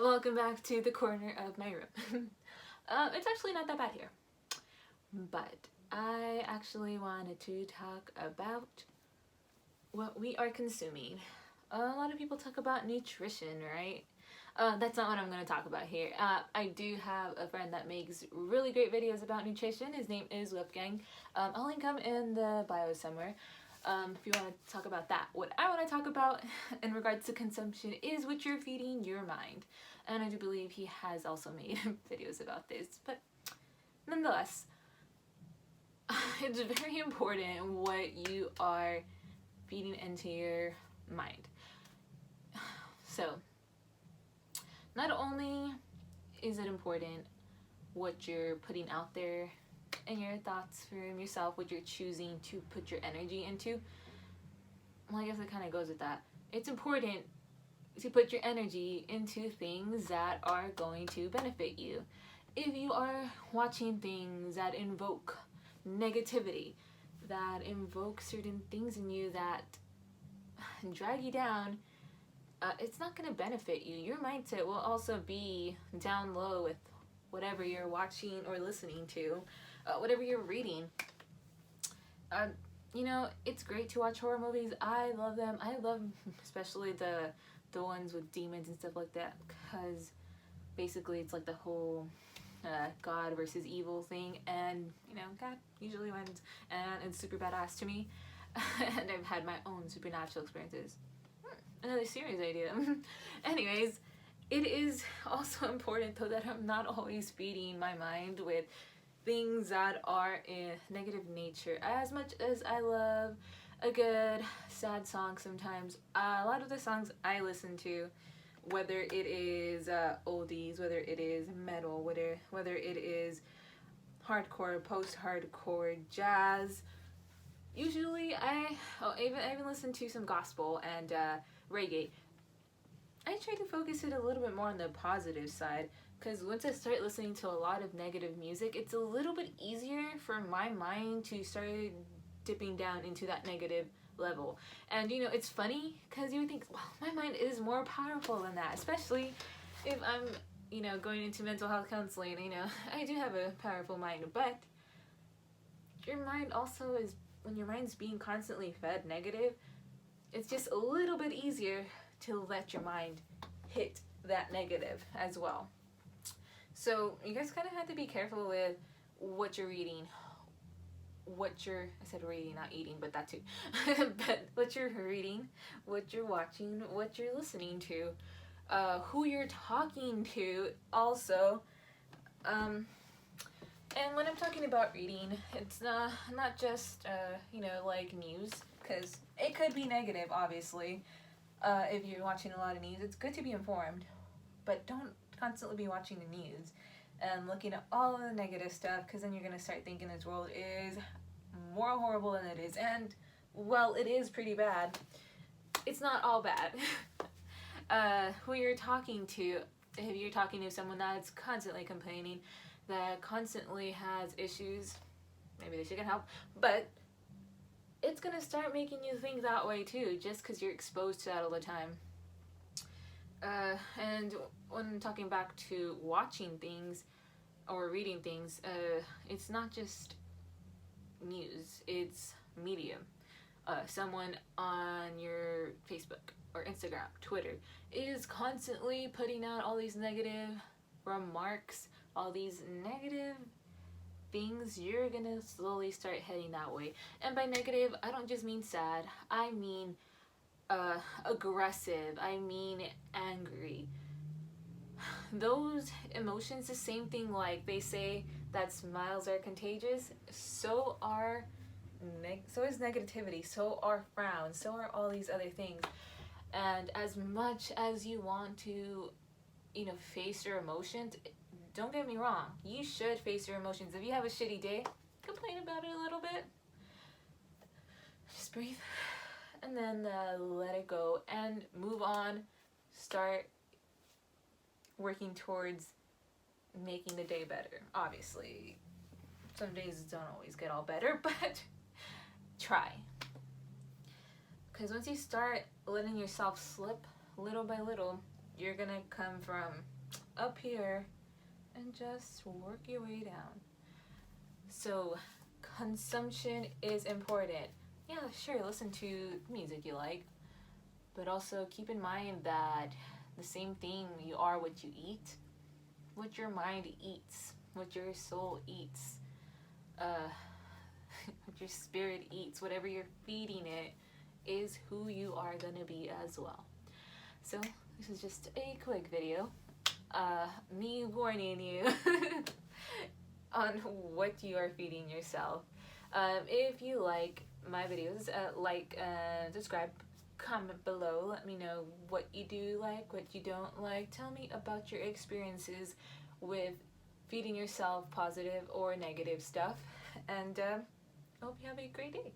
Welcome back to the corner of my room. It's actually not that bad here, but I actually wanted to talk about what we are consuming. A lot of people talk about nutrition, right? That's not what I'm going to talk about here. I do have a friend that makes really great videos about nutrition. His name is Wolfgang. I'll link him in the bio somewhere. If you want to talk about that. What I want to talk about in regards to consumption is what you're feeding your mind. And I do believe he has also made videos about this. But nonetheless, it's very important what you are feeding into your mind. So, not only is it important what you're putting out there and your thoughts from yourself, what you're choosing to put your energy into. Well, I guess it kind of goes with that. It's important to put your energy into things that are going to benefit you. If you are watching things that invoke negativity, that invoke certain things in you that drag you down, it's not going to benefit you. Your mindset will also be down low with whatever you're watching or listening to. Whatever you're reading. It's great to watch horror movies. I love them. I love especially the ones with demons and stuff like that, because basically it's like the whole God versus evil thing, and God usually wins, and it's super badass to me. And I've had my own supernatural experiences. Another series idea. Anyways, it is also important though that I'm not always feeding my mind with things that are in negative nature. As much as I love a good sad song sometimes, a lot of the songs I listen to, whether it is oldies, whether it is metal, whether it is hardcore, post-hardcore, jazz, usually I even listen to some gospel and reggae. I try to focus it a little bit more on the positive side, because once I start listening to a lot of negative music, it's a little bit easier for my mind to start dipping down into that negative level. And it's funny, because you would think, well, my mind is more powerful than that, especially if I'm going into mental health counseling. I do have a powerful mind, but your mind also is, when your mind's being constantly fed negative, it's just a little bit easier to let your mind hit that negative as well. So you guys kind of have to be careful with what you're reading, I said reading, not eating, but that too. But what you're reading, what you're watching, what you're listening to, who you're talking to also. And when I'm talking about reading, it's not just, like news, because it could be negative, obviously. If you're watching a lot of news, it's good to be informed, but don't constantly be watching the news and looking at all of the negative stuff, because then you're going to start thinking this world is more horrible than it is. And, well, it is pretty bad. It's not all bad. Who you're talking to, if you're talking to someone that's constantly complaining, that constantly has issues, maybe they should get help, but it's going to start making you think that way too, just because you're exposed to that all the time. And when talking back to watching things or reading things, it's not just news, it's media. Someone on your Facebook or Instagram, Twitter, is constantly putting out all these negative remarks, all these negative things. You're gonna slowly start heading that way. And by negative, I don't just mean sad, I mean aggressive, I mean angry. Those emotions, the same thing, like they say that smiles are contagious, so is negativity, so are frowns, so are all these other things. And as much as you want to face your emotions, don't get me wrong, you should face your emotions. If you have a shitty day, complain about it a little bit, just breathe, and then let it go and move on. Start working towards making the day better. Obviously, some days don't always get all better, but try. Because once you start letting yourself slip little by little, you're gonna come from up here and just work your way down. So consumption is important. Yeah, sure, listen to music you like, but also keep in mind that the same thing, you are what you eat, what your mind eats, what your soul eats, what your spirit eats, whatever you're feeding it is who you are gonna be as well. So this is just a quick video, me warning you on what you are feeding yourself. If you like my videos, subscribe, comment below, let me know what you do like, what you don't like. Tell me about your experiences with feeding yourself positive or negative stuff, and I hope you have a great day.